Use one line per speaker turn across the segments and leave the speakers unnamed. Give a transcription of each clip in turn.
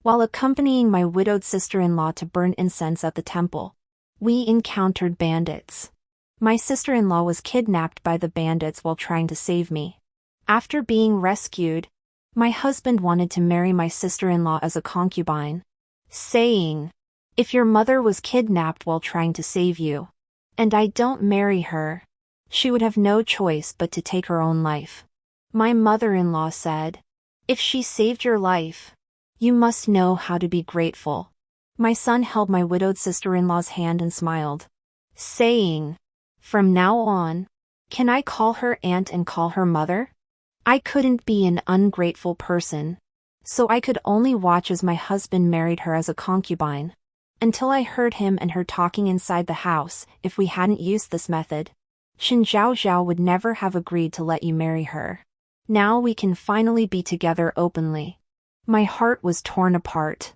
While accompanying my widowed sister-in-law to burn incense at the temple, we encountered bandits. My sister-in-law was kidnapped by the bandits while trying to save me. After being rescued, my husband wanted to marry my sister-in-law as a concubine, saying, "If your mother was kidnapped while trying to save you, and I don't marry her, she would have no choice but to take her own life." My mother-in-law said, "If she saved your life, you must know how to be grateful." My son held my widowed sister-in-law's hand and smiled, saying, "From now on, can I call her aunt and call her mother?" I couldn't be an ungrateful person, so I could only watch as my husband married her as a concubine, until I heard him and her talking inside the house. If we hadn't used this method, Shen Zhaozhao would never have agreed to let you marry her. Now we can finally be together openly. My heart was torn apart.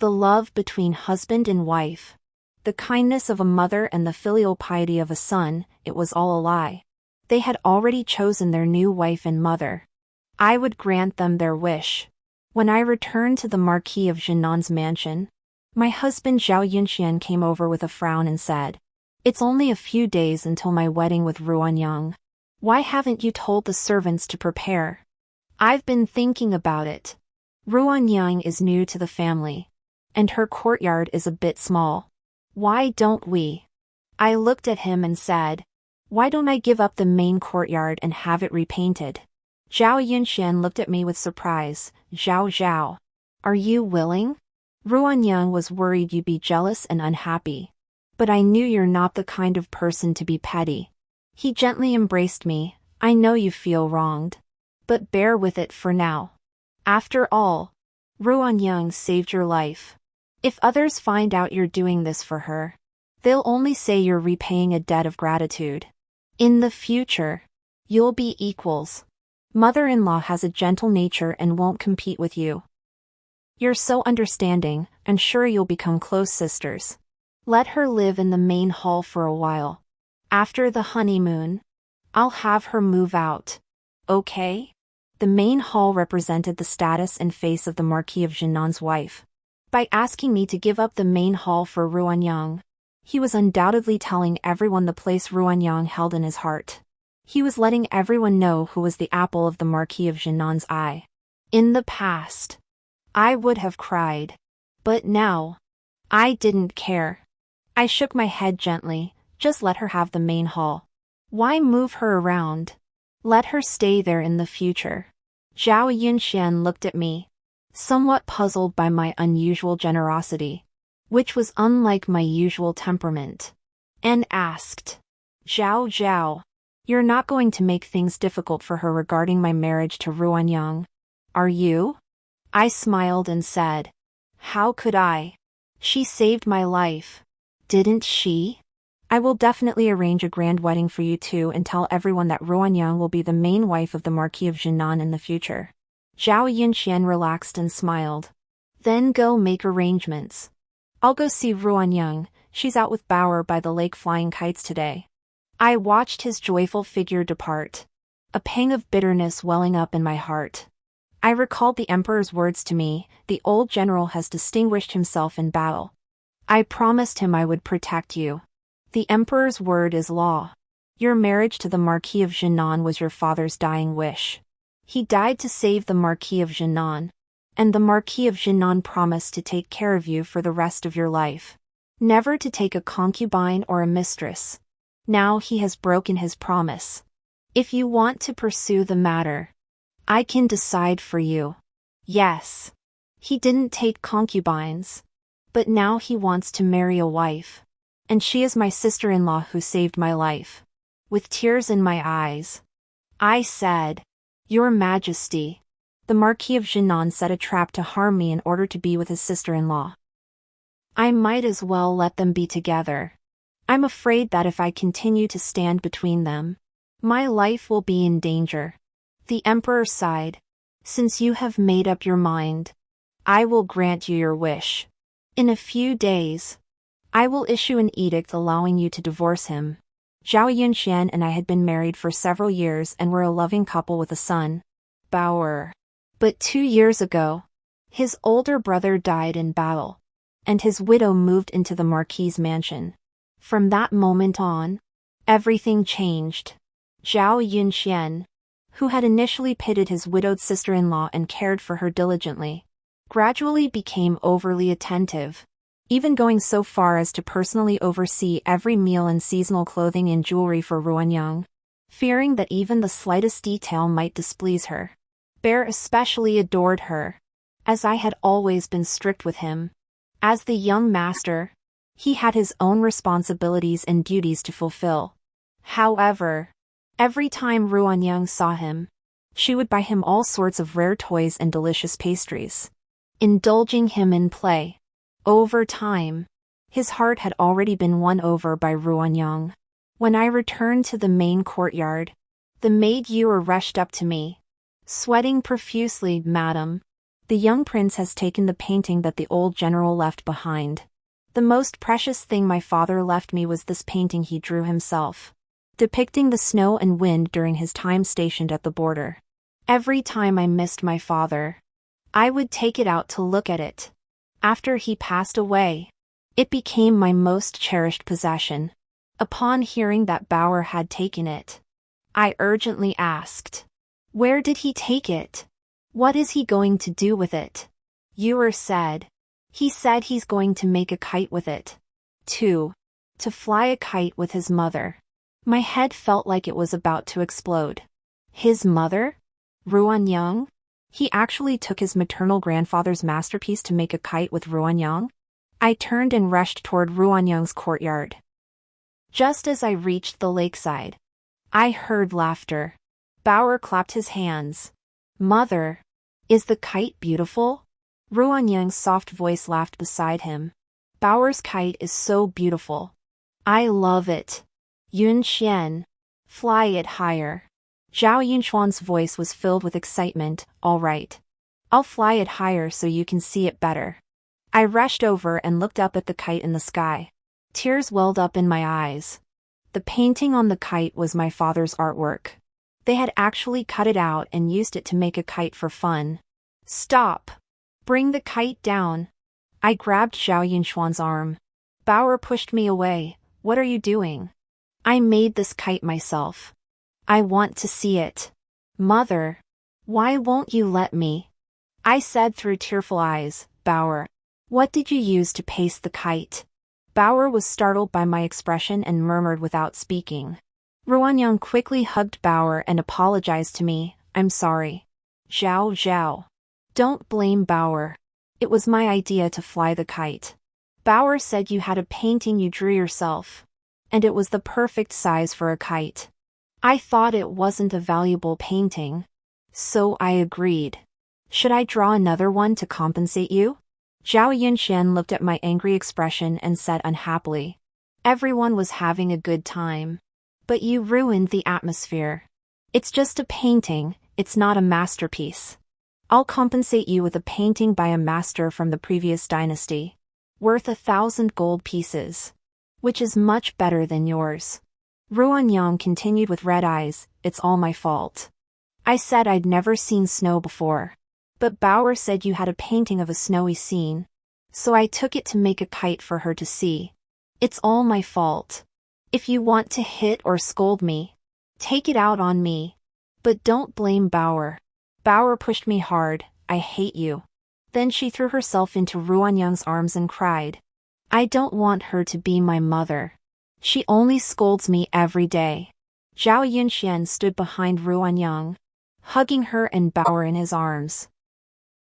The love between husband and wife, the kindness of a mother and the filial piety of a son, it was all a lie. They had already chosen their new wife and mother. I would grant them their wish. When I returned to the Marquis of Jinan's mansion, my husband Zhao Yunxian came over with a frown and said, "It's only a few days until my wedding with Ruanyang. Why haven't you told the servants to prepare?" I've been thinking about it. Ruanyang is new to the family, and her courtyard is a bit small. Why don't we? I looked at him and said, "Why don't I give up the main courtyard and have it repainted?" Zhao Yunxian looked at me with surprise. "Zhao, are you willing?" Ruanyang was worried you'd be jealous and unhappy. But I knew you're not the kind of person to be petty. He gently embraced me. "I know you feel wronged, but bear with it for now. After all, Ruanyang saved your life. If others find out you're doing this for her, they'll only say you're repaying a debt of gratitude. In the future, you'll be equals. Mother-in-law has a gentle nature and won't compete with you. You're so understanding, and sure you'll become close sisters. Let her live in the main hall for a while. After the honeymoon, I'll have her move out. Okay?" The main hall represented the status and face of the Marquis of Jinan's wife. By asking me to give up the main hall for Ruanyang, he was undoubtedly telling everyone the place Ruanyang held in his heart. He was letting everyone know who was the apple of the Marquis of Jinan's eye. In the past, I would have cried. But now, I didn't care. I shook my head gently. Just let her have the main hall. Why move her around? Let her stay there in the future. Zhao Yunxian looked at me, somewhat puzzled by my unusual generosity, which was unlike my usual temperament, and asked, "Zhao, you're not going to make things difficult for her regarding my marriage to Ruanyang, are you?" I smiled and said, "How could I? She saved my life, didn't she? I will definitely arrange a grand wedding for you two and tell everyone that Ruanyang will be the main wife of the Marquis of Jinan in the future." Zhao Yunxian relaxed and smiled. "Then go make arrangements. I'll go see Ruanyang, she's out with Bauer by the lake flying kites today." I watched his joyful figure depart, a pang of bitterness welling up in my heart. I recalled the Emperor's words to me, "The old general has distinguished himself in battle. I promised him I would protect you. The Emperor's word is law. Your marriage to the Marquis of Jinan was your father's dying wish. He died to save the Marquis of Jinan, and the Marquis of Jinan promised to take care of you for the rest of your life. Never to take a concubine or a mistress. Now he has broken his promise. If you want to pursue the matter, I can decide for you. Yes, he didn't take concubines, but now he wants to marry a wife. And she is my sister-in-law who saved my life." With tears in my eyes, I said, "Your Majesty, the Marquis of Jinan set a trap to harm me in order to be with his sister-in-law. I might as well let them be together. I'm afraid that if I continue to stand between them, my life will be in danger." The Emperor sighed. "Since you have made up your mind, I will grant you your wish. In a few days, I will issue an edict allowing you to divorce him." Zhao Yunxian and I had been married for several years and were a loving couple with a son, Bauer. But 2 years ago, His older brother died in battle, and his widow moved into the Marquis's mansion. From that moment on, everything changed. Zhao Yunxian, who had initially pitied his widowed sister-in-law and cared for her diligently, gradually became overly attentive, even going so far as to personally oversee every meal and seasonal clothing and jewelry for Ruanyang, fearing that even the slightest detail might displease her. Bear especially adored her, as I had always been strict with him. As the young master, he had his own responsibilities and duties to fulfill. However, every time Ruanyang saw him, she would buy him all sorts of rare toys and delicious pastries, indulging him in play. Over time, his heart had already been won over by Ruanyang. When I returned to the main courtyard, the maid Yue rushed up to me, sweating profusely. "Madam, the young prince has taken the painting that the old general left behind. The most precious thing my father left me was this painting he drew himself, depicting the snow and wind during his time stationed at the border. Every time I missed my father, I would take it out to look at it. After he passed away, it became my most cherished possession." Upon hearing that Bauer had taken it, I urgently asked, "Where did he take it? What is he going to do with it?" Yue said, "He said he's going to make a kite with it. To fly a kite with his mother." My head felt like it was about to explode. His mother? Ruanyang? He actually took his maternal grandfather's masterpiece to make a kite with Ruanyang? I turned and rushed toward Ruanyang's courtyard. Just as I reached the lakeside, I heard laughter. Bauer clapped his hands. "Mother, is the kite beautiful?" Ruanyang's soft voice laughed beside him. "Bauer's kite is so beautiful. I love it. Yunxian, fly it higher." Zhao Yunxuan's voice was filled with excitement. "All right. I'll fly it higher so you can see it better." I rushed over and looked up at the kite in the sky. Tears welled up in my eyes. The painting on the kite was my father's artwork. They had actually cut it out and used it to make a kite for fun. "Stop! Bring the kite down." I grabbed Zhao Yunxuan's arm. Bauer pushed me away. "What are you doing?" "I made this kite myself. I want to see it." "Mother, why won't you let me?" I said through tearful eyes. "Bauer, what did you use to paste the kite?" Bauer was startled by my expression and murmured without speaking. Ruanyang quickly hugged Bauer and apologized to me. "I'm sorry. Zhao. Don't blame Bauer. It was my idea to fly the kite. Bauer said you had a painting you drew yourself, and it was the perfect size for a kite. I thought it wasn't a valuable painting, so I agreed. Should I draw another one to compensate you?" Zhao Yunxian looked at my angry expression and said unhappily, "Everyone was having a good time, but you ruined the atmosphere. It's just a painting, it's not a masterpiece. I'll compensate you with a painting by a master from the previous dynasty, worth 1,000 gold pieces, which is much better than yours." Ruanyang continued with red eyes. "It's all my fault. I said I'd never seen snow before, but Bauer said you had a painting of a snowy scene, so I took it to make a kite for her to see. It's all my fault. If you want to hit or scold me, take it out on me, but don't blame Bauer. Bauer pushed me hard. I hate you." Then she threw herself into Ruanyang's arms and cried, "I don't want her to be my mother. She only scolds me every day." Zhao Yunxian stood behind Ruanyang, hugging her and Bauer in his arms.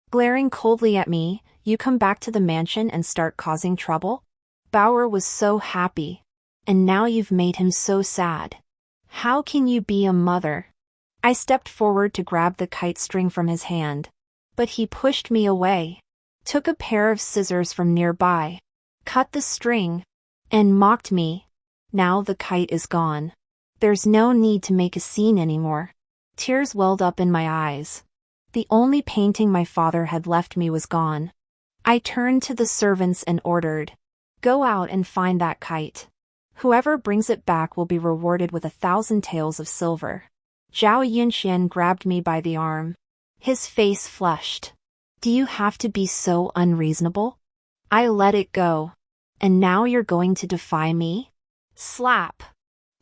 Glaring coldly at me, "You come back to the mansion and start causing trouble?" Bauer was so happy, and now you've made him so sad. How can you be a mother? I stepped forward to grab the kite string from his hand, but he pushed me away, took a pair of scissors from nearby, cut the string, and mocked me. Now the kite is gone. There's no need to make a scene anymore. Tears welled up in my eyes. The only painting my father had left me was gone. I turned to the servants and ordered, "Go out and find that kite. Whoever brings it back will be rewarded with 1,000 taels of silver." Zhao Yunxian grabbed me by the arm. His face flushed. Do you have to be so unreasonable? I let it go. And now you're going to defy me? Slap.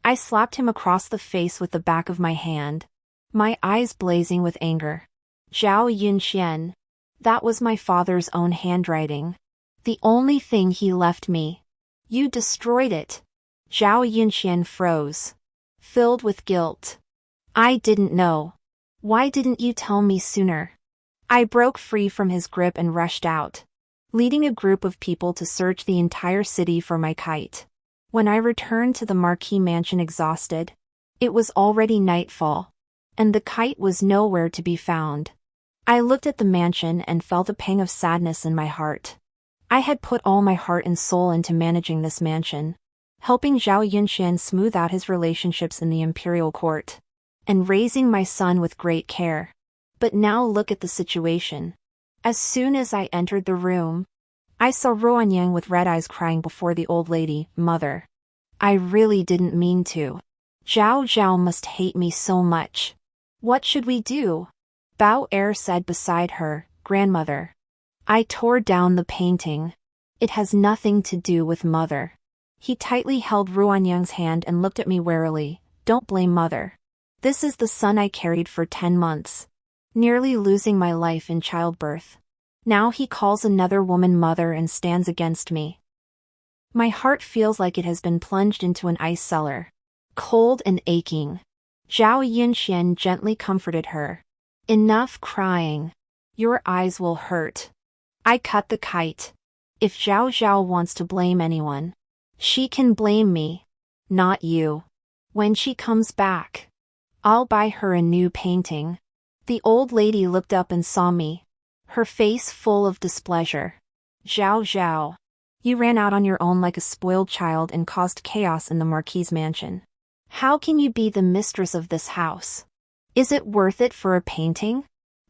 I slapped him across the face with the back of my hand, my eyes blazing with anger. Zhao Yunxian. That was my father's own handwriting. The only thing he left me. You destroyed it. Zhao Yunxian froze, filled with guilt. I didn't know. Why didn't you tell me sooner? I broke free from his grip and rushed out, leading a group of people to search the entire city for my kite. When I returned to the Marquis mansion exhausted, it was already nightfall, and the kite was nowhere to be found. I looked at the mansion and felt a pang of sadness in my heart. I had put all my heart and soul into managing this mansion, helping Zhao Yunxian smooth out his relationships in the Imperial court, and raising my son with great care. But now look at the situation. As soon as I entered the room, I saw Ruanyang with red eyes crying before the old lady, Mother. I really didn't mean to. Zhao Zhao must hate me so much. What should we do? Bao Er said beside her, Grandmother. I tore down the painting. It has nothing to do with Mother. He tightly held Ruanyang's hand and looked at me warily. Don't blame Mother. This is the son I carried for 10 months, nearly losing my life in childbirth. Now he calls another woman mother and stands against me. My heart feels like it has been plunged into an ice cellar, cold and aching. Zhao Yunxian gently comforted her. Enough crying. Your eyes will hurt. I cut the kite. If Zhao Zhao wants to blame anyone, she can blame me, not you. When she comes back, I'll buy her a new painting. The old lady looked up and saw me, her face full of displeasure. Zhao Zhao. You ran out on your own like a spoiled child and caused chaos in the Marquis' mansion. How can you be the mistress of this house? Is it worth it for a painting?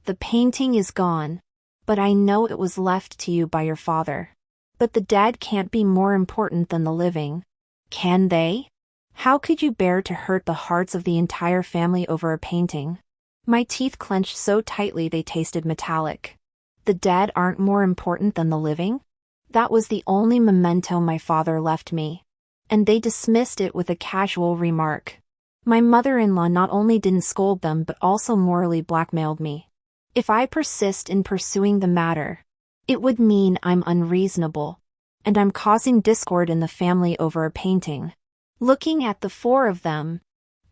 The painting is gone, but I know it was left to you by your father. But the dead can't be more important than the living. Can they? How could you bear to hurt the hearts of the entire family over a painting? My teeth clenched so tightly they tasted metallic. The dead aren't more important than the living? That was the only memento my father left me. And they dismissed it with a casual remark. My mother-in-law not only didn't scold them but also morally blackmailed me. If I persist in pursuing the matter, it would mean I'm unreasonable, and I'm causing discord in the family over a painting. Looking at the four of them,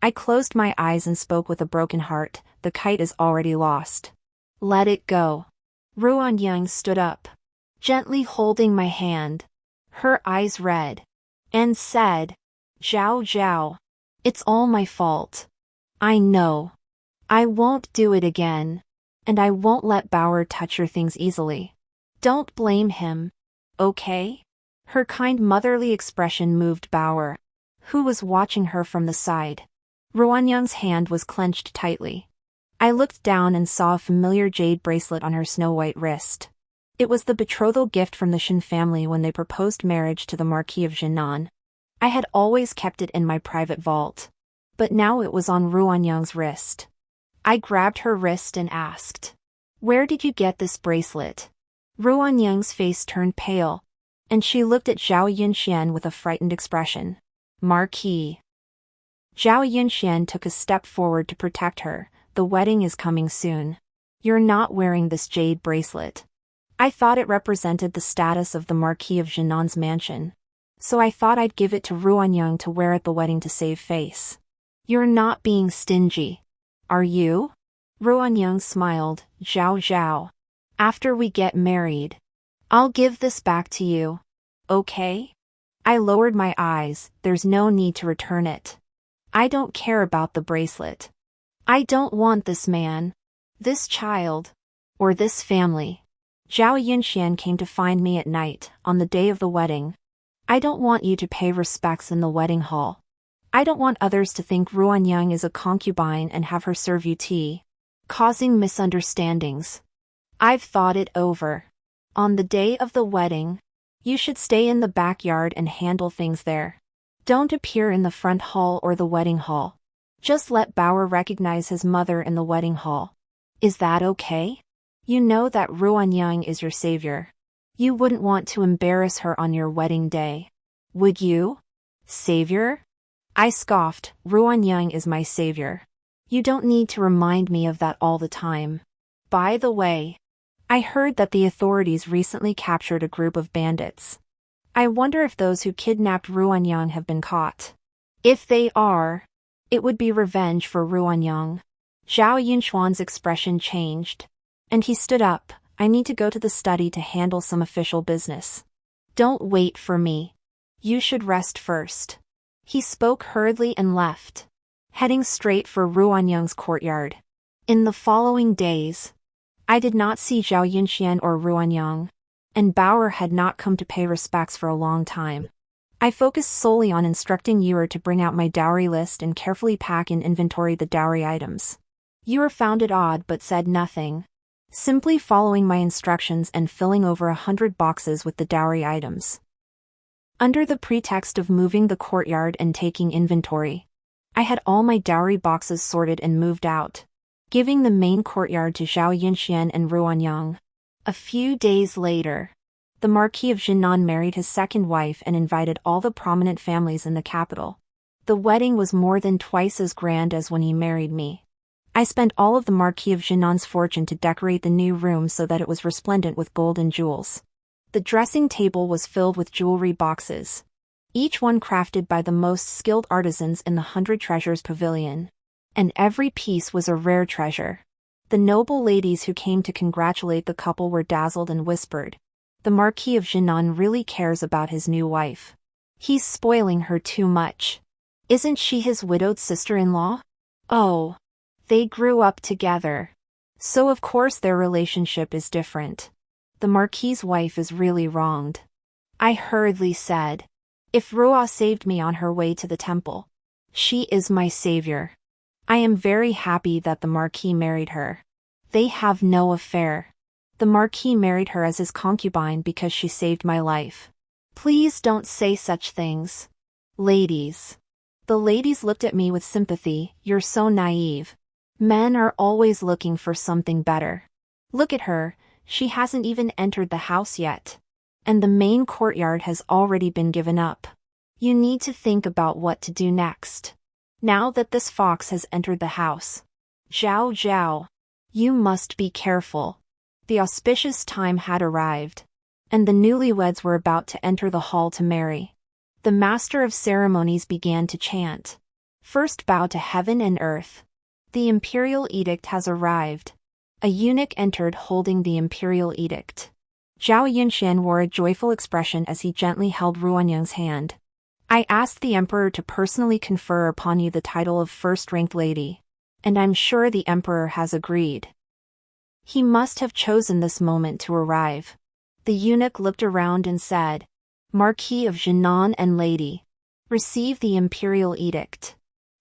I closed my eyes and spoke with a broken heart. The kite is already lost. Let it go. Ruanyang stood up, gently holding my hand, her eyes red, and said, Zhao Zhao, it's all my fault. I know. I won't do it again. And I won't let Bauer touch your things easily. Don't blame him. Okay? Her kind motherly expression moved Bauer, who was watching her from the side. Ruanyang's hand was clenched tightly. I looked down and saw a familiar jade bracelet on her snow-white wrist. It was the betrothal gift from the Shen family when they proposed marriage to the Marquis of Jinan. I had always kept it in my private vault, but now it was on Ruanyang's wrist. I grabbed her wrist and asked, Where did you get this bracelet? Ruanyang's face turned pale, and she looked at Zhao Yunxian with a frightened expression. Marquis. Zhao Yunxian took a step forward to protect her. The wedding is coming soon. You're not wearing this jade bracelet. I thought it represented the status of the Marquis of Jinan's mansion, so I thought I'd give it to Ruanyang to wear at the wedding to save face. You're not being stingy, are you? Ruanyang smiled. Zhao Zhao. After we get married, I'll give this back to you. Okay? I lowered my eyes. There's no need to return it. I don't care about the bracelet. I don't want this man, this child, or this family. Zhao Yunxian came to find me at night, on the day of the wedding. I don't want you to pay respects in the wedding hall. I don't want others to think Ruanyang is a concubine and have her serve you tea, causing misunderstandings. I've thought it over. On the day of the wedding, you should stay in the backyard and handle things there. Don't appear in the front hall or the wedding hall. Just let Bauer recognize his mother in the wedding hall. Is that okay? You know that Ruanyang is your savior. You wouldn't want to embarrass her on your wedding day. Would you? Savior? I scoffed. Ruanyang is my savior. You don't need to remind me of that all the time. By the way, I heard that the authorities recently captured a group of bandits. I wonder if those who kidnapped Ruanyang have been caught. If they are, it would be revenge for Ruanyang. Zhao Yunxuan's expression changed, and he stood up. I need to go to the study to handle some official business. Don't wait for me. You should rest first. He spoke hurriedly and left, heading straight for Ruanyang's courtyard. In the following days, I did not see Zhao Yunxian or Ruanyang, and Bauer had not come to pay respects for a long time. I focused solely on instructing Yuer to bring out my dowry list and carefully pack and inventory the dowry items. Yuer found it odd but said nothing, simply following my instructions and filling over 100 boxes with the dowry items. Under the pretext of moving the courtyard and taking inventory, I had all my dowry boxes sorted and moved out, giving the main courtyard to Zhao Yunxian and Ruanyang. A few days later, the Marquis of Jinan married his second wife and invited all the prominent families in the capital. The wedding was more than twice as grand as when he married me. I spent all of the Marquis of Jinan's fortune to decorate the new room so that it was resplendent with gold and jewels. The dressing table was filled with jewelry boxes, each one crafted by the most skilled artisans in the 100 Treasures Pavilion. And every piece was a rare treasure. The noble ladies who came to congratulate the couple were dazzled and whispered, "The Marquis of Jinan really cares about his new wife. He's spoiling her too much. Isn't she his widowed sister-in-law? Oh, they grew up together. So of course their relationship is different. The Marquis's wife is really wronged." I hurriedly said, "If Rua saved me on her way to the temple, she is my savior. I am very happy that the Marquis married her. They have no affair. The Marquis married her as his concubine because she saved my life. Please don't say such things. Ladies." The ladies looked at me with sympathy. "You're so naive. Men are always looking for something better. Look at her, she hasn't even entered the house yet. And the main courtyard has already been given up. You need to think about what to do next. Now that this fox has entered the house. Zhao Zhao, you must be careful." The auspicious time had arrived, and the newlyweds were about to enter the hall to marry. The master of ceremonies began to chant, "First bow to heaven and earth. The Imperial edict has arrived." A eunuch entered holding the Imperial edict. Zhao Yunxian wore a joyful expression as he gently held Ruanyang's hand. "I asked the emperor to personally confer upon you the title of first-ranked lady, and I'm sure the emperor has agreed." He must have chosen this moment to arrive. The eunuch looked around and said, "Marquis of Jinan and lady, receive the Imperial edict."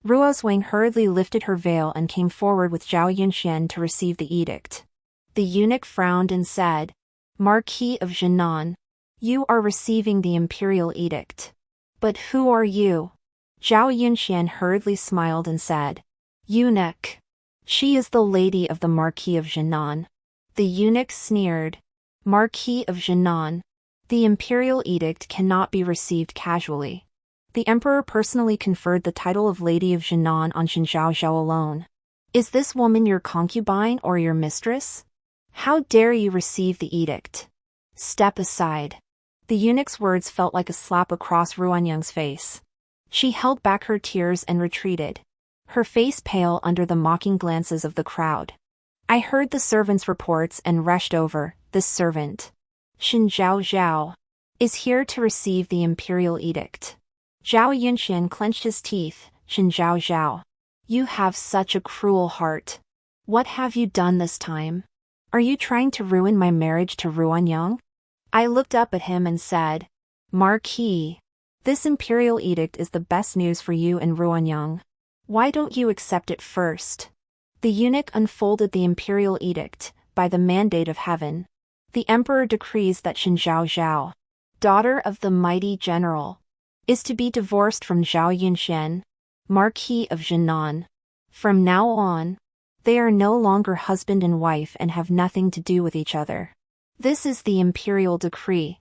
Ruozwang hurriedly lifted her veil and came forward with Zhao Yunxian to receive the edict. The eunuch frowned and said, "Marquis of Jinan, you are receiving the Imperial edict. But who are you?" Zhao Yunxian hurriedly smiled and said, "Eunuch. She is the lady of the Marquis of Jinan." The eunuch sneered, "Marquis of Jinan, the Imperial edict cannot be received casually. The emperor personally conferred the title of Lady of Jinan on Shen Zhaozhao alone. Is this woman your concubine or your mistress? How dare you receive the edict? Step aside." The eunuch's words felt like a slap across Ruanyang's face. She held back her tears and retreated, her face pale under the mocking glances of the crowd. I heard the servants' reports and rushed over. This servant, Shen Zhaozhao, is here to receive the Imperial edict. Zhao Yunxian clenched his teeth. "Shen Zhaozhao, you have such a cruel heart. What have you done this time? Are you trying to ruin my marriage to Ruanyang?" I looked up at him and said, "Marquis, this Imperial edict is the best news for you and Ruanyang. Why don't you accept it first?" The eunuch unfolded the Imperial edict. "By the mandate of heaven, the emperor decrees that Shen Zhaozhao, daughter of the mighty general, is to be divorced from Zhao Yunxian, Marquis of Jinan. From now on, They are no longer husband and wife and have nothing to do with each other. This is the Imperial decree.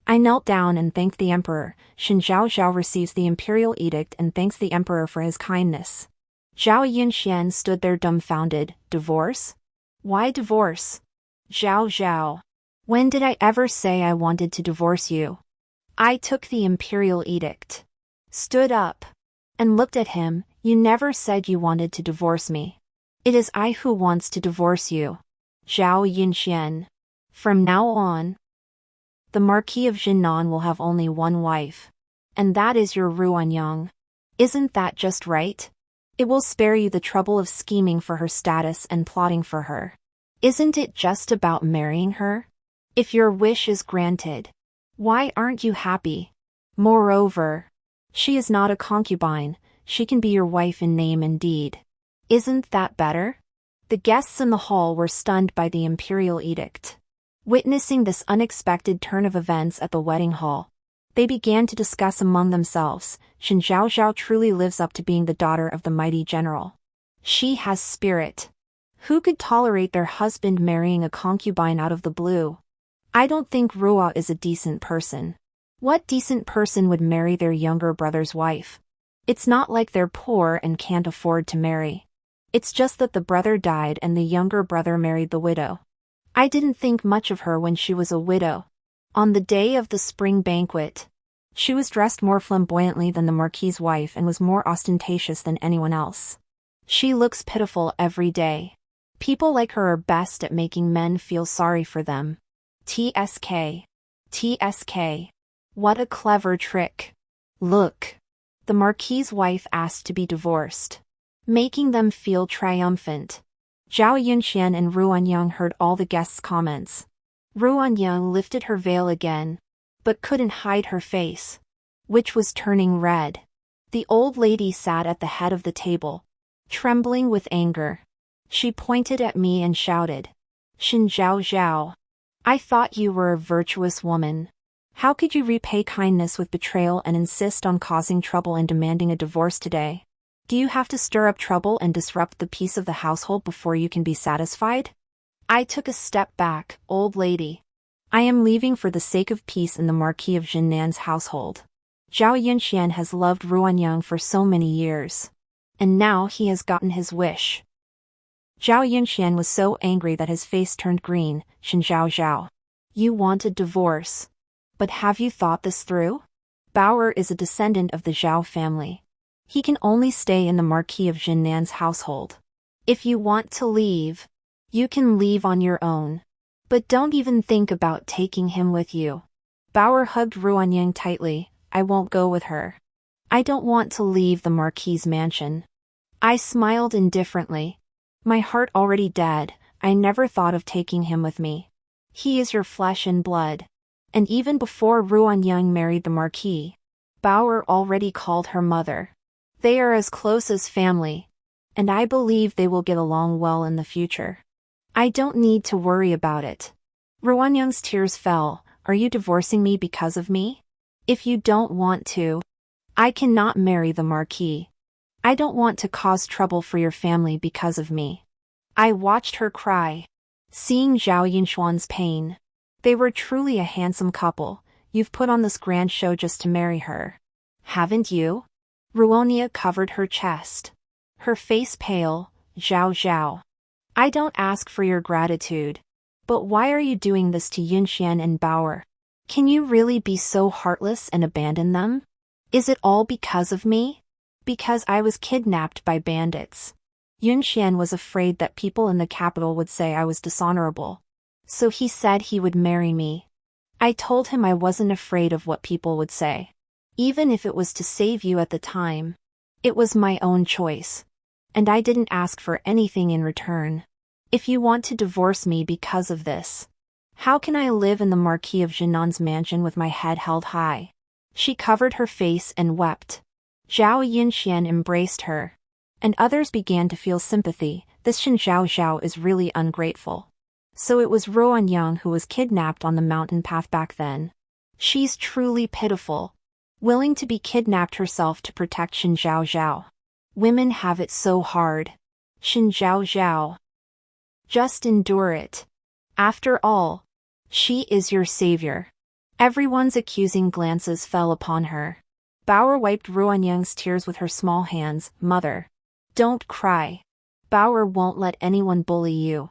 I knelt down and thanked the Emperor. Shen Zhaozhao receives the Imperial edict and thanks the Emperor for his kindness. Zhao Yunxian stood there dumbfounded. Divorce? Why divorce? Zhaozhao. When did I ever say I wanted to divorce you? I took the Imperial edict, stood up, and looked at him. You never said you wanted to divorce me. It is I who wants to divorce you. Zhao Yunxian. From now on, the Marquis of Jinan will have only one wife. And that is your Ruanyang. Isn't that just right? It will spare you the trouble of scheming for her status and plotting for her. Isn't it just about marrying her? If your wish is granted, why aren't you happy? Moreover, she is not a concubine, she can be your wife in name and deed. Isn't that better? The guests in the hall were stunned by the Imperial edict. Witnessing this unexpected turn of events at the wedding hall, they began to discuss among themselves. Shen Zhaozhao truly lives up to being the daughter of the mighty general. She has spirit. Who could tolerate their husband marrying a concubine out of the blue? I don't think Rua is a decent person. What decent person would marry their younger brother's wife? It's not like they're poor and can't afford to marry. It's just that the brother died and the younger brother married the widow. I didn't think much of her when she was a widow. On the day of the spring banquet, she was dressed more flamboyantly than the Marquis's wife and was more ostentatious than anyone else. She looks pitiful every day. People like her are best at making men feel sorry for them. TSK. TSK. What a clever trick. Look. The Marquis's wife asked to be divorced, making them feel triumphant. Zhao Yunxian and Ruanyang heard all the guests' comments. Ruanyang lifted her veil again, but couldn't hide her face, which was turning red. The old lady sat at the head of the table, trembling with anger. She pointed at me and shouted, Shen Zhaozhao, I thought you were a virtuous woman. How could you repay kindness with betrayal and insist on causing trouble and demanding a divorce today? Do you have to stir up trouble and disrupt the peace of the household before you can be satisfied? I took a step back, old lady. I am leaving for the sake of peace in the Marquis of Jinnan's household. Zhao Yunxian has loved Ruanyang for so many years. And now he has gotten his wish. Zhao Yunxian was so angry that his face turned green. Shen Zhaozhao. You want a divorce. But have you thought this through? Bauer is a descendant of the Zhao family. He can only stay in the Marquis of Jinnan's household. If you want to leave, you can leave on your own. But don't even think about taking him with you. Bauer hugged Ruanyang tightly. I won't go with her. I don't want to leave the Marquis's mansion. I smiled indifferently. My heart already dead, I never thought of taking him with me. He is your flesh and blood. And even before Ruanyang married the Marquis, Bauer already called her mother. They are as close as family, and I believe they will get along well in the future. I don't need to worry about it. Ruanyang's tears fell. Are you divorcing me because of me? If you don't want to, I cannot marry the Marquis. I don't want to cause trouble for your family because of me. I watched her cry, seeing Zhao Yunxuan's pain. They were truly a handsome couple. You've put on this grand show just to marry her, haven't you? Ruonia covered her chest, her face pale. Zhao. I don't ask for your gratitude. But why are you doing this to Yunxian and Bauer? Can you really be so heartless and abandon them? Is it all because of me? Because I was kidnapped by bandits. Yunxian was afraid that people in the capital would say I was dishonorable. So he said he would marry me. I told him I wasn't afraid of what people would say. Even if it was to save you at the time. It was my own choice. And I didn't ask for anything in return. If you want to divorce me because of this, how can I live in the Marquis of Jinnan's mansion with my head held high? She covered her face and wept. Zhao Yunxian embraced her. And others began to feel sympathy. This Shen Zhaozhao is really ungrateful. So it was Ruanyang who was kidnapped on the mountain path back then. She's truly pitiful. Willing to be kidnapped herself to protect Shen Zhaozhao. Women have it so hard. Shen Zhaozhao. Just endure it. After all, she is your savior. Everyone's accusing glances fell upon her. Bauer wiped Ruanyang's tears with her small hands. Mother, don't cry. Bauer won't let anyone bully you.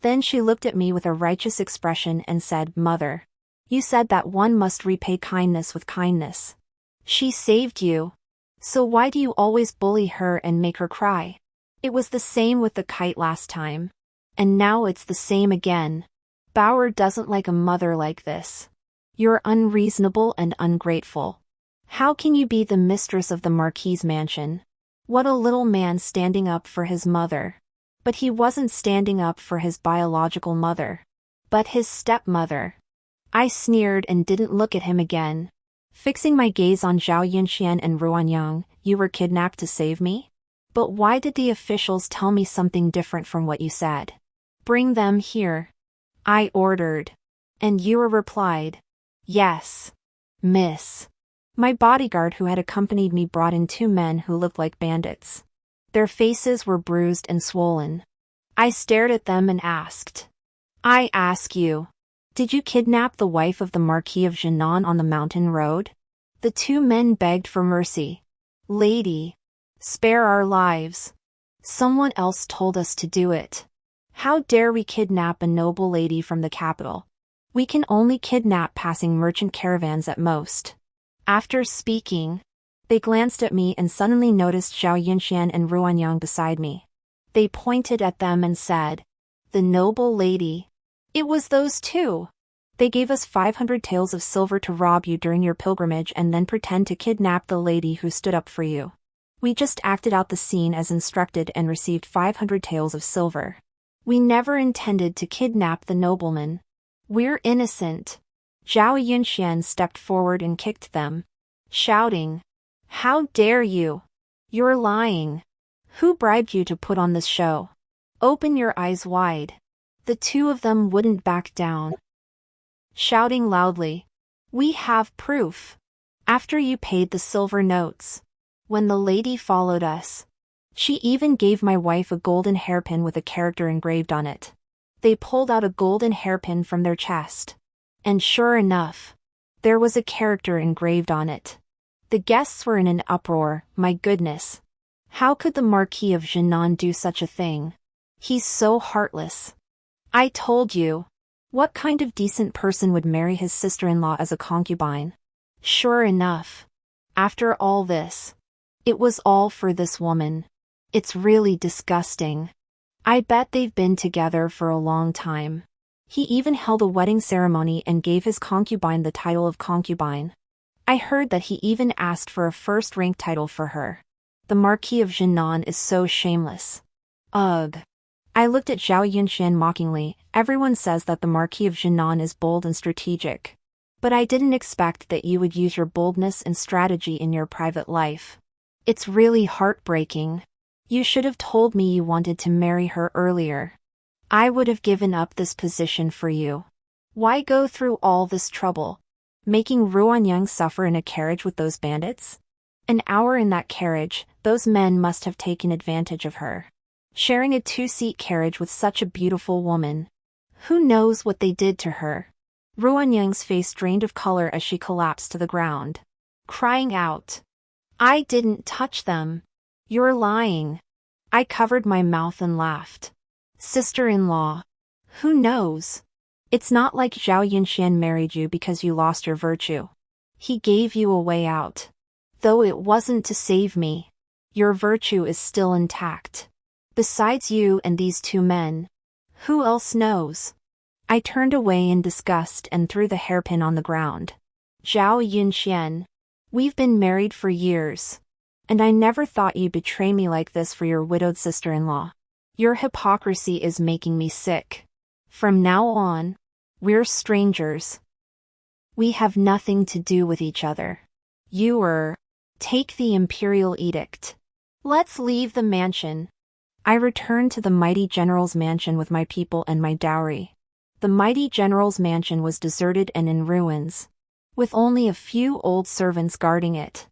Then she looked at me with a righteous expression and said, Mother, you said that one must repay kindness with kindness. She saved you. So why do you always bully her and make her cry? It was the same with the kite last time. And now it's the same again. Bauer doesn't like a mother like this. You're unreasonable and ungrateful. How can you be the mistress of the Marquis's mansion? What a little man standing up for his mother. But he wasn't standing up for his biological mother, but his stepmother. I sneered and didn't look at him again. Fixing my gaze on Zhao Yunxian and Ruanyang, you were kidnapped to save me? But why did the officials tell me something different from what you said? Bring them here. I ordered. And Yura replied, Yes, miss. My bodyguard who had accompanied me brought in two men who looked like bandits. Their faces were bruised and swollen. I stared at them and asked, I ask you, did you kidnap the wife of the Marquis of Jinan on the mountain road? The two men begged for mercy. Lady, spare our lives. Someone else told us to do it. How dare we kidnap a noble lady from the capital? We can only kidnap passing merchant caravans at most. After speaking, they glanced at me and suddenly noticed Zhao Yunxian and Ruanyang beside me. They pointed at them and said, The noble lady. It was those two. They gave us 500 taels of silver to rob you during your pilgrimage and then pretend to kidnap the lady who stood up for you. We just acted out the scene as instructed and received 500 taels of silver. We never intended to kidnap the nobleman. We're innocent. Zhao Yunxian stepped forward and kicked them, shouting, How dare you? You're lying. Who bribed you to put on this show? Open your eyes wide. The two of them wouldn't back down, shouting loudly, We have proof. After you paid the silver notes. When the lady followed us. She even gave my wife a golden hairpin with a character engraved on it. They pulled out a golden hairpin from their chest. And sure enough, there was a character engraved on it. The guests were in an uproar. My goodness. How could the Marquis of Jinan do such a thing? He's so heartless. I told you. What kind of decent person would marry his sister-in-law as a concubine? Sure enough. After all this, it was all for this woman. It's really disgusting. I bet they've been together for a long time. He even held a wedding ceremony and gave his concubine the title of concubine. I heard that he even asked for a first-rank title for her. The Marquis of Jinan is so shameless. Ugh. I looked at Zhao Yunxian mockingly. Everyone says that the Marquis of Jinan is bold and strategic. But I didn't expect that you would use your boldness and strategy in your private life. It's really heartbreaking. You should have told me you wanted to marry her earlier. I would have given up this position for you. Why go through all this trouble? Making Ruanyang suffer in a carriage with those bandits? An hour in that carriage, those men must have taken advantage of her. Sharing a two-seat carriage with such a beautiful woman. Who knows what they did to her? Ruanyang's face drained of color as she collapsed to the ground, crying out, I didn't touch them. You're lying. I covered my mouth and laughed. Sister-in-law. Who knows? It's not like Zhao Yunxian married you because you lost your virtue. He gave you a way out. Though it wasn't to save me. Your virtue is still intact. Besides you and these two men. Who else knows? I turned away in disgust and threw the hairpin on the ground. Zhao Yunxian. We've been married for years. And I never thought you'd betray me like this for your widowed sister-in-law. Your hypocrisy is making me sick. From now on, we're strangers. We have nothing to do with each other. Take the Imperial edict. Let's leave the mansion. I returned to the mighty general's mansion with my people and my dowry. The mighty general's mansion was deserted and in ruins, with only a few old servants guarding it.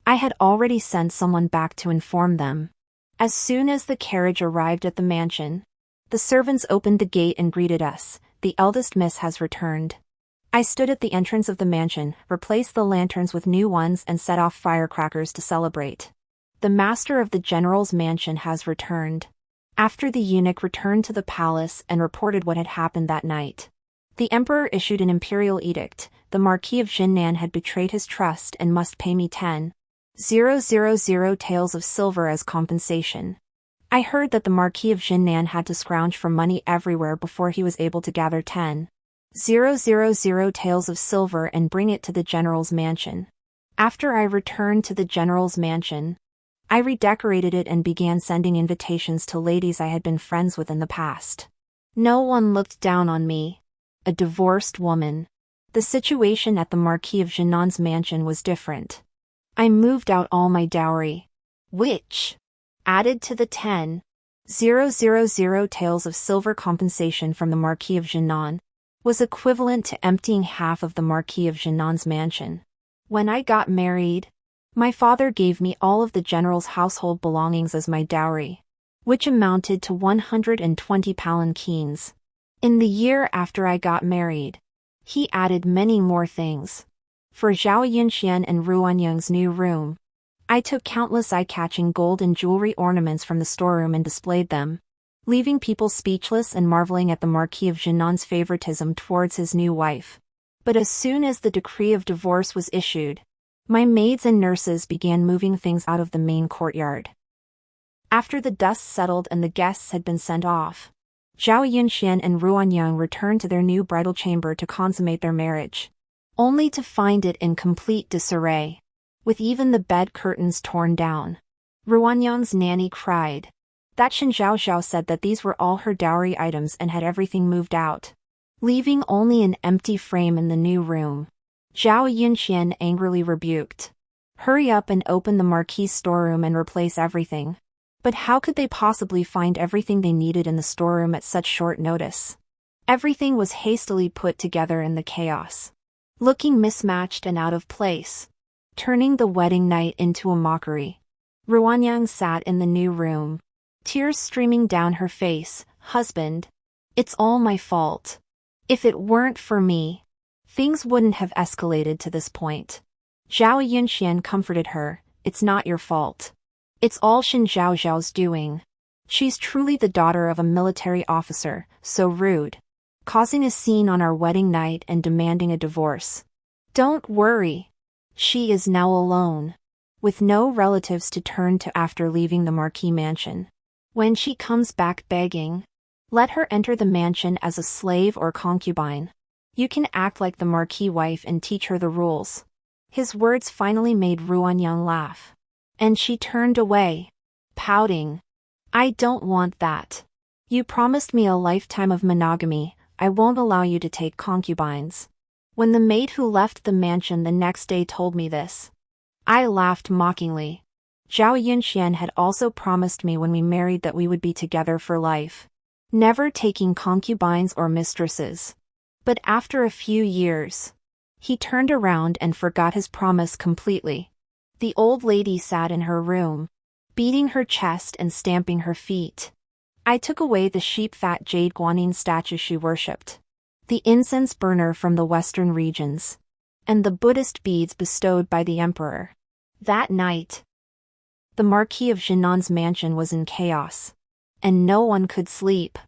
I had already sent someone back to inform them. As soon as the carriage arrived at the mansion, the servants opened the gate and greeted us. The eldest miss has returned. I stood at the entrance of the mansion, replaced the lanterns with new ones and set off firecrackers to celebrate. The master of the general's mansion has returned. After the eunuch returned to the palace and reported what had happened that night, the emperor issued an imperial edict. The Marquis of Jinnan had betrayed his trust and must pay me 10,000 taels of silver as compensation. I heard that the Marquis of Jinnan had to scrounge for money everywhere before he was able to gather 10,000 taels of silver and bring it to the general's mansion. After I returned to the general's mansion, I redecorated it and began sending invitations to ladies I had been friends with in the past. No one looked down on me. A divorced woman. The situation at the Marquis of Jinnan's mansion was different. I moved out all my dowry, which, added to the 10,000 taels of silver compensation from the Marquis of Jinnan, was equivalent to emptying half of the Marquis of Jinnan's mansion. When I got married, my father gave me all of the general's household belongings as my dowry, which amounted to 120 palanquins. In the year after I got married, he added many more things. For Zhao Yunxian and Ruanyang's new room, I took countless eye-catching gold and jewelry ornaments from the storeroom and displayed them, leaving people speechless and marveling at the Marquis of Jinnan's favoritism towards his new wife. But as soon as the decree of divorce was issued, my maids and nurses began moving things out of the main courtyard. After the dust settled and the guests had been sent off, Zhao Yunxian and Ruanyang returned to their new bridal chamber to consummate their marriage, only to find it in complete disarray, with even the bed curtains torn down. Ruanyang's nanny cried that Shen Zhaozhao said that these were all her dowry items and had everything moved out, leaving only an empty frame in the new room. Zhao Yunxian angrily rebuked, "Hurry up and open the Marquis' storeroom and replace everything." But how could they possibly find everything they needed in the storeroom at such short notice? Everything was hastily put together in the chaos, looking mismatched and out of place, turning the wedding night into a mockery. Ruanyang sat in the new room, tears streaming down her face. "Husband, it's all my fault. If it weren't for me, things wouldn't have escalated to this point." Zhao Yunxian comforted her, "It's not your fault. It's all Shen Zhaozhao's doing. She's truly the daughter of a military officer, so rude, causing a scene on our wedding night and demanding a divorce. Don't worry. She is now alone, with no relatives to turn to after leaving the Marquis mansion. When she comes back begging, let her enter the mansion as a slave or concubine. You can act like the Marquis wife and teach her the rules." His words finally made Ruanyang laugh, and she turned away, pouting. "I don't want that. You promised me a lifetime of monogamy. I won't allow you to take concubines." When the maid who left the mansion the next day told me this, I laughed mockingly. Zhao Yunxian had also promised me when we married that we would be together for life, never taking concubines or mistresses. But after a few years, he turned around and forgot his promise completely. The old lady sat in her room, beating her chest and stamping her feet. I took away the sheep-fat jade guanyin statue she worshipped, the incense burner from the western regions, and the Buddhist beads bestowed by the emperor. That night, the Marquis of Jinnan's mansion was in chaos, and no one could sleep.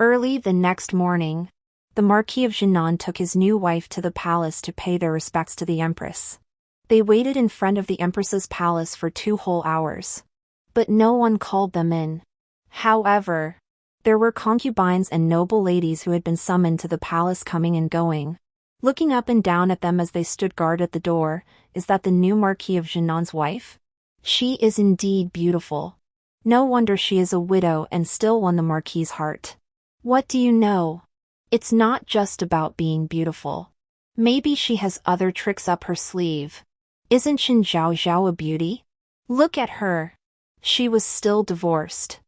Early the next morning, the Marquis of Jinnan took his new wife to the palace to pay their respects to the empress. They waited in front of the empress's palace for 2 whole hours, but no one called them in. However, there were concubines and noble ladies who had been summoned to the palace coming and going. Looking up and down at them as they stood guard at the door, "Is that the new Marquis of Jinnan's wife? She is indeed beautiful. No wonder she is a widow and still won the Marquis's heart. What do you know? It's not just about being beautiful. Maybe she has other tricks up her sleeve. Isn't Shen Zhaozhao a beauty? Look at her. She was still divorced.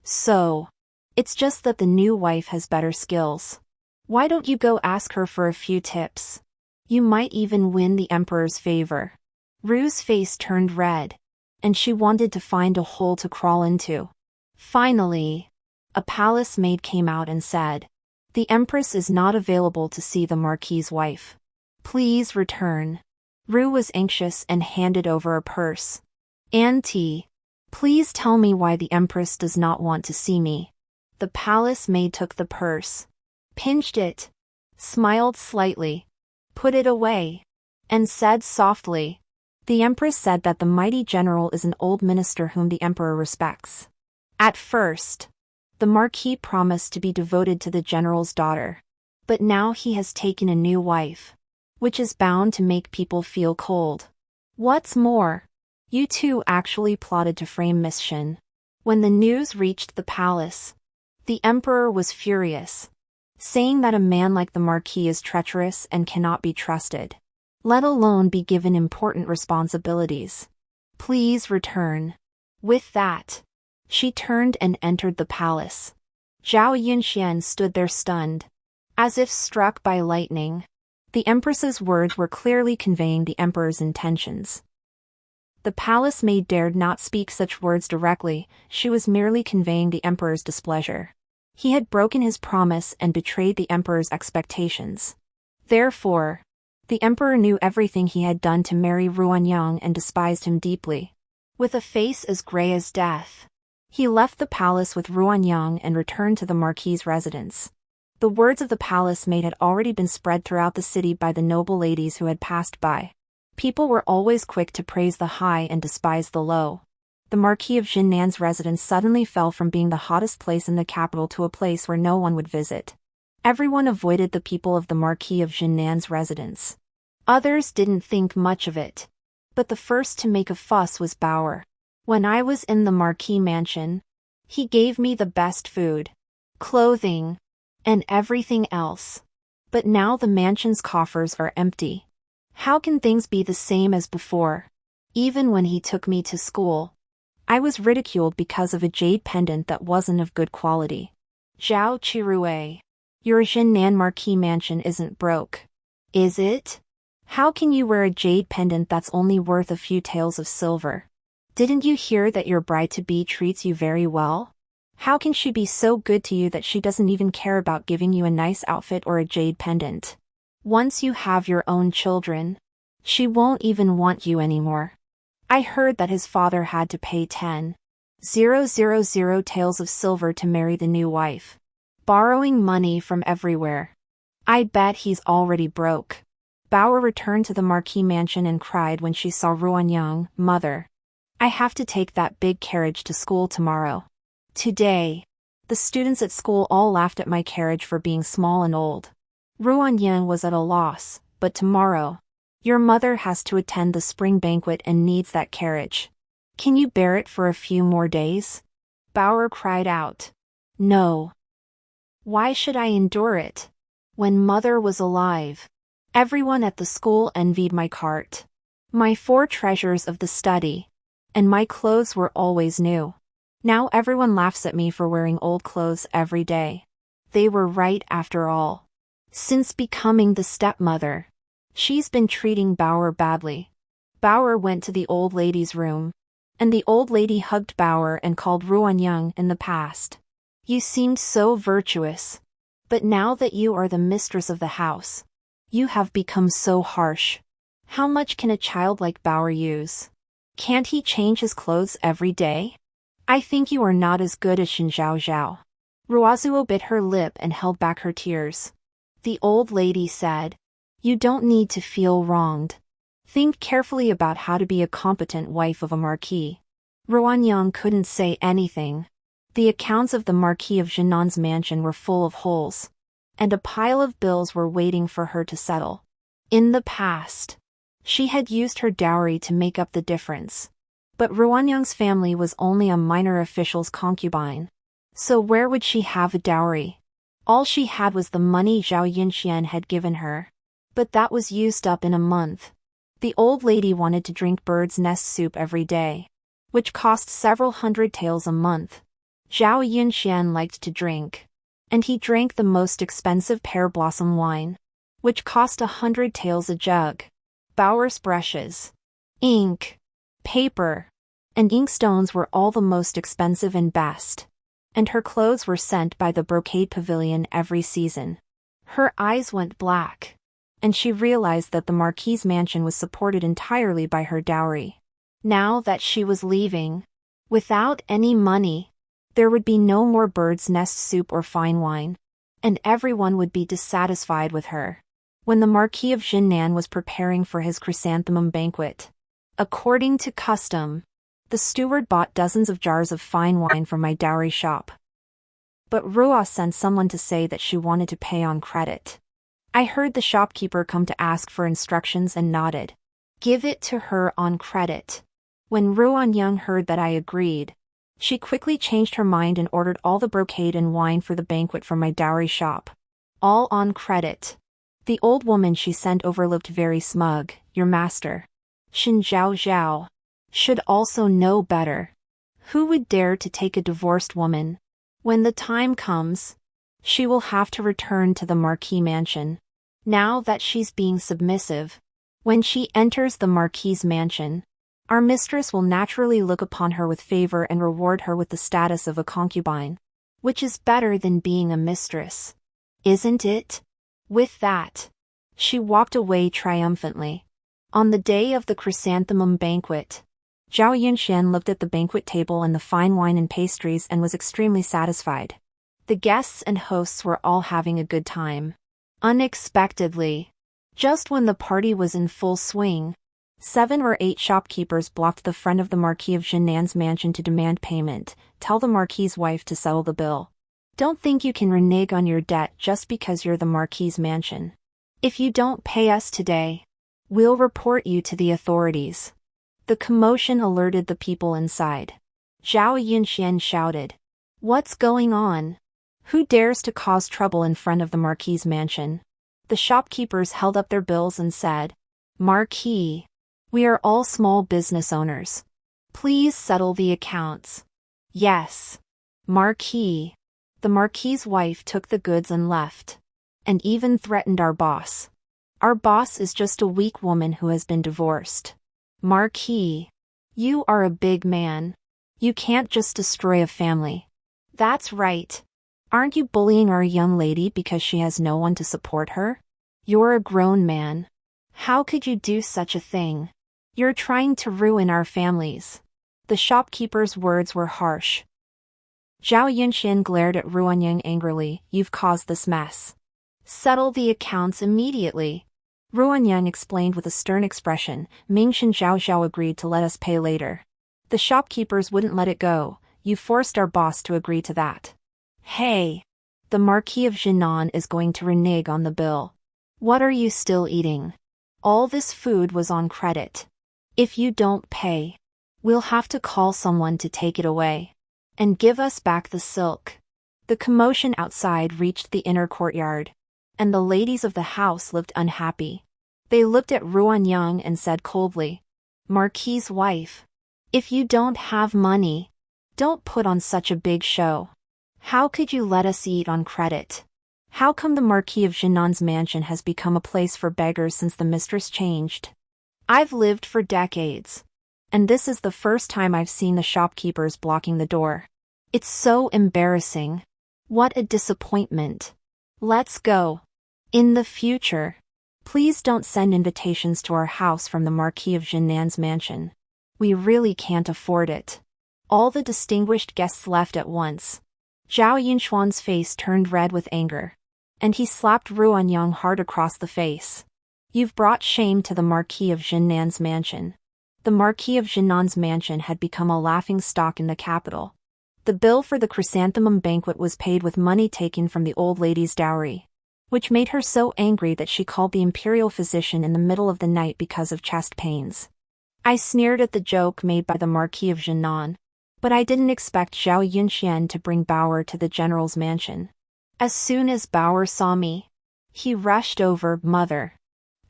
So, it's just that the new wife has better skills. Why don't you go ask her for a few tips? You might even win the emperor's favor." Ru's face turned red. and she wanted to find a hole to crawl into. Finally, a palace maid came out and said, "The Empress is not available to see the Marquis's wife. Please return." Ru was anxious and handed over a purse. "Auntie, please tell me why the Empress does not want to see me." The palace maid took the purse, pinched it, smiled slightly, put it away, and said softly, "The Empress said that the mighty general is an old minister whom the Emperor respects." At first, the Marquis promised to be devoted to the general's daughter, but now he has taken a new wife, which is bound to make people feel cold. What's more, you two actually plotted to frame Miss Shen. When the news reached the palace, the Emperor was furious, saying that a man like the Marquis is treacherous and cannot be trusted, let alone be given important responsibilities. Please return. With that, she turned and entered the palace. Zhao Yunxian stood there stunned, as if struck by lightning. The Empress's words were clearly conveying the Emperor's intentions. The palace maid dared not speak such words directly, she was merely conveying the Emperor's displeasure. He had broken his promise and betrayed the Emperor's expectations. Therefore, the Emperor knew everything he had done to marry Ruanyang and despised him deeply. With a face as gray as death, he left the palace with Ruanyang and returned to the Marquis's residence. The words of the palace maid had already been spread throughout the city by the noble ladies who had passed by. People were always quick to praise the high and despise the low. The Marquis of Jinnan's residence suddenly fell from being the hottest place in the capital to a place where no one would visit. Everyone avoided the people of the Marquis of Jinnan's residence. Others didn't think much of it, but the first to make a fuss was Bauer. When I was in the Marquis mansion, he gave me the best food, clothing, and everything else. But now the mansion's coffers are empty. How can things be the same as before? Even when he took me to school, I was ridiculed because of a jade pendant that wasn't of good quality. Zhao Qirue, your Jinnan Marquis mansion isn't broke, is it? How can you wear a jade pendant that's only worth a few taels of silver? Didn't you hear that your bride-to-be treats you very well? How can she be so good to you that she doesn't even care about giving you a nice outfit or a jade pendant? Once you have your own children, she won't even want you anymore. I heard that his father had to pay 10,000 taels of silver to marry the new wife, borrowing money from everywhere. I bet he's already broke. Bauer returned to the Marquis mansion and cried when she saw Ruanyang. "Mother, I have to take that big carriage to school tomorrow. Today, the students at school all laughed at my carriage for being small and old." Ruanyang was at a loss, but tomorrow, your mother has to attend the spring banquet and needs that carriage. Can you bear it for a few more days? Bauer cried out. No. Why should I endure it? When mother was alive, everyone at the school envied my cart, my 4 treasures of the study, and my clothes were always new. Now everyone laughs at me for wearing old clothes every day. They were right after all. Since becoming the stepmother, she's been treating Bauer badly. Bauer went to the old lady's room, and the old lady hugged Bauer and called Ruanyang in the past. You seemed so virtuous, but now that you are the mistress of the house, you have become so harsh. How much can a child like Bauer use? Can't he change his clothes every day? I think you are not as good as Shen Zhaozhao. Ruazuo bit her lip and held back her tears. The old lady said, You don't need to feel wronged. Think carefully about how to be a competent wife of a marquis. Ruanyang couldn't say anything. The accounts of the Marquis of Jinnan's mansion were full of holes, and a pile of bills were waiting for her to settle. In the past, she had used her dowry to make up the difference. But Ruanyang's family was only a minor official's concubine. So where would she have a dowry? All she had was the money Zhao Yunxian had given her. But that was used up in a month. The old lady wanted to drink bird's nest soup every day, which cost several hundred taels a month. Zhao Yunxian liked to drink, and he drank the most expensive pear blossom wine, which cost 100 taels a jug. Bauer's brushes, ink, paper, and inkstones were all the most expensive and best. And her clothes were sent by the brocade pavilion every season. Her eyes went black, and she realized that the Marquis's mansion was supported entirely by her dowry. Now that she was leaving, without any money, there would be no more bird's nest soup or fine wine, and everyone would be dissatisfied with her. When the Marquis of Jinnan was preparing for his chrysanthemum banquet, according to custom, the steward bought dozens of jars of fine wine from my dowry shop. But Rua sent someone to say that she wanted to pay on credit. I heard the shopkeeper come to ask for instructions and nodded. Give it to her on credit. When Ruanyang heard that I agreed, she quickly changed her mind and ordered all the brocade and wine for the banquet from my dowry shop. All on credit. The old woman she sent over looked very smug. Your master, Shen Zhaozhao, should also know better. Who would dare to take a divorced woman? When the time comes, she will have to return to the Marquis mansion. Now that she's being submissive, when she enters the Marquis's mansion, our mistress will naturally look upon her with favor and reward her with the status of a concubine, which is better than being a mistress. Isn't it? With that, she walked away triumphantly. On the day of the chrysanthemum banquet, Zhao Yunxian looked at the banquet table and the fine wine and pastries and was extremely satisfied. The guests and hosts were all having a good time. Unexpectedly, just when the party was in full swing, 7 or 8 shopkeepers blocked the front of the Marquis of Jinnan's mansion to demand payment. Tell the Marquis's wife to settle the bill. Don't think you can renege on your debt just because you're the Marquis's mansion. If you don't pay us today, we'll report you to the authorities. The commotion alerted the people inside. Zhao Yunxian shouted. What's going on? Who dares to cause trouble in front of the Marquis's mansion? The shopkeepers held up their bills and said, Marquis, we are all small business owners. Please settle the accounts. Yes. Marquis. The Marquis's wife took the goods and left. And even threatened our boss. Our boss is just a weak woman who has been divorced. Marquis, you are a big man. You can't just destroy a family. That's right. Aren't you bullying our young lady because she has no one to support her? You're a grown man. How could you do such a thing? You're trying to ruin our families. The shopkeeper's words were harsh. Zhao Yunxian glared at Ruanyang angrily. You've caused this mess. Settle the accounts immediately. Ruanyang explained with a stern expression. Shen Zhaozhao agreed to let us pay later. The shopkeepers wouldn't let it go. You forced our boss to agree to that. Hey! The Marquis of Jinnan is going to renege on the bill. What are you still eating? All this food was on credit. If you don't pay, we'll have to call someone to take it away. And give us back the silk. The commotion outside reached the inner courtyard, and the ladies of the house looked unhappy. They looked at Ruanyang and said coldly, Marquis's wife, if you don't have money, don't put on such a big show. How could you let us eat on credit? How come the Marquis of Jinnan's mansion has become a place for beggars since the mistress changed? I've lived for decades, and this is the first time I've seen the shopkeepers blocking the door. It's so embarrassing. What a disappointment. Let's go. In the future, please don't send invitations to our house from the Marquis of Jinnan's mansion. We really can't afford it. All the distinguished guests left at once. Zhao Yunxuan's face turned red with anger, and he slapped Ruanyang hard across the face. You've brought shame to the Marquis of Jinnan's mansion. The Marquis of Jinnan's mansion had become a laughingstock in the capital. The bill for the chrysanthemum banquet was paid with money taken from the old lady's dowry, which made her so angry that she called the Imperial physician in the middle of the night because of chest pains. I sneered at the joke made by the Marquis of Jinnan, but I didn't expect Zhao Yunxian to bring Bauer to the general's mansion. As soon as Bauer saw me, he rushed over. Mother.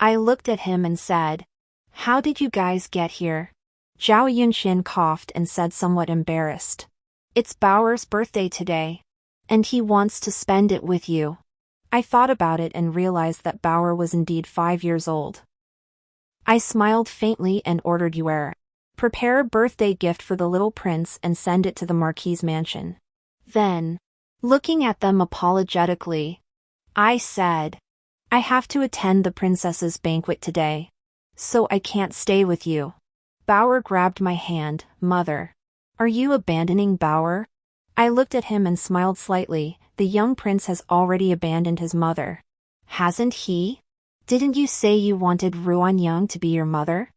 I looked at him and said, How did you guys get here? Zhao Yunxian coughed and said somewhat embarrassed. It's Bauer's birthday today, and he wants to spend it with you. I thought about it and realized that Bauer was indeed 5 years old. I smiled faintly and ordered Yuer, Prepare a birthday gift for the little prince and send it to the Marquis's mansion. Then, looking at them apologetically, I said, I have to attend the princess's banquet today, so I can't stay with you. Bauer grabbed my hand. Mother, are you abandoning Bauer? I looked at him and smiled slightly. The young prince has already abandoned his mother. Hasn't he? Didn't you say you wanted Ruanyang to be your mother?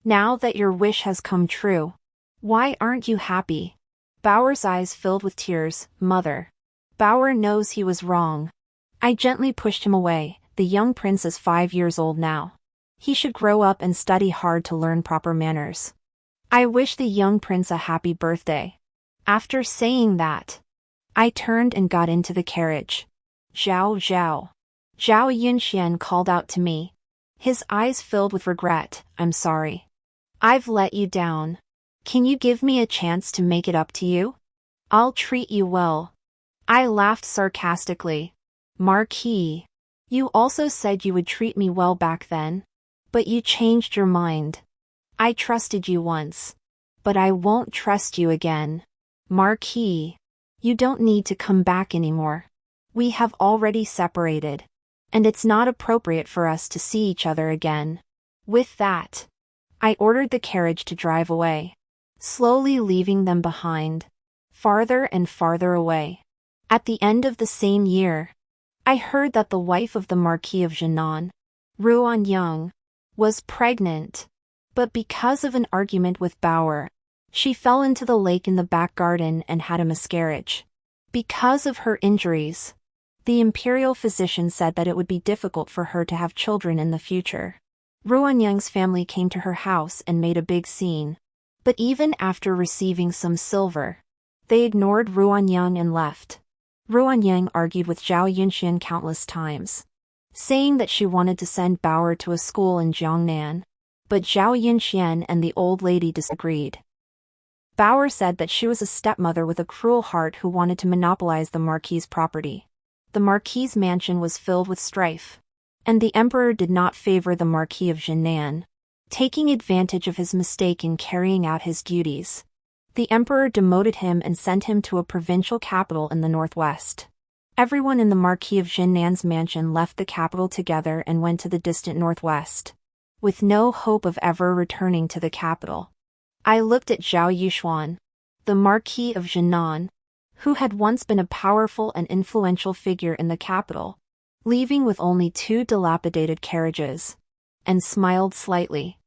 Now that your wish has come true, why aren't you happy? Bauer's eyes filled with tears. Mother, Bauer knows he was wrong. I gently pushed him away. The young prince is 5 years old now. He should grow up and study hard to learn proper manners. I wish the young prince a happy birthday. After saying that, I turned and got into the carriage. Zhao. Zhao Yunxian called out to me. His eyes filled with regret. I'm sorry. I've let you down. Can you give me a chance to make it up to you? I'll treat you well. I laughed sarcastically. Marquis, you also said you would treat me well back then. But you changed your mind. I trusted you once. But I won't trust you again. Marquis, you don't need to come back anymore. We have already separated. And it's not appropriate for us to see each other again. With that, I ordered the carriage to drive away, slowly leaving them behind, farther and farther away. At the end of the same year, I heard that the wife of the Marquis of Jinan, Ruanyang, was pregnant. But because of an argument with Bauer, she fell into the lake in the back garden and had a miscarriage. Because of her injuries, the Imperial physician said that it would be difficult for her to have children in the future. Ruanyang's family came to her house and made a big scene. But even after receiving some silver, they ignored Ruanyang and left. Ruanyang argued with Zhao Yunxian countless times, saying that she wanted to send Bauer to a school in Jiangnan. But Zhao Yunxian and the old lady disagreed. Bauer said that she was a stepmother with a cruel heart who wanted to monopolize the Marquis's property. The Marquis's mansion was filled with strife, and the emperor did not favor the Marquis of Jinan, taking advantage of his mistake in carrying out his duties. The emperor demoted him and sent him to a provincial capital in the northwest. Everyone in the Marquis of Jinnan's mansion left the capital together and went to the distant northwest, with no hope of ever returning to the capital. I looked at Zhao Yushuan, the Marquis of Jinan, who had once been a powerful and influential figure in the capital, leaving with only 2 dilapidated carriages, and smiled slightly.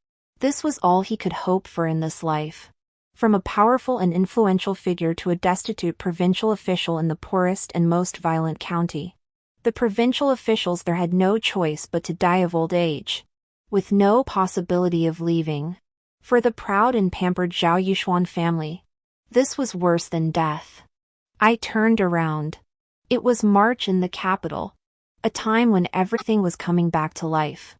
This was all he could hope for in this life. From a powerful and influential figure to a destitute provincial official in the poorest and most violent county. The provincial officials there had no choice but to die of old age, with no possibility of leaving. For the proud and pampered Zhao Yushuan family, this was worse than death. I turned around. It was March in the capital, a time when everything was coming back to life.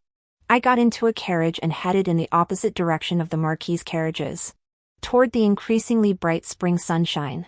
I got into a carriage and headed in the opposite direction of the Marquis's carriages, toward the increasingly bright spring sunshine.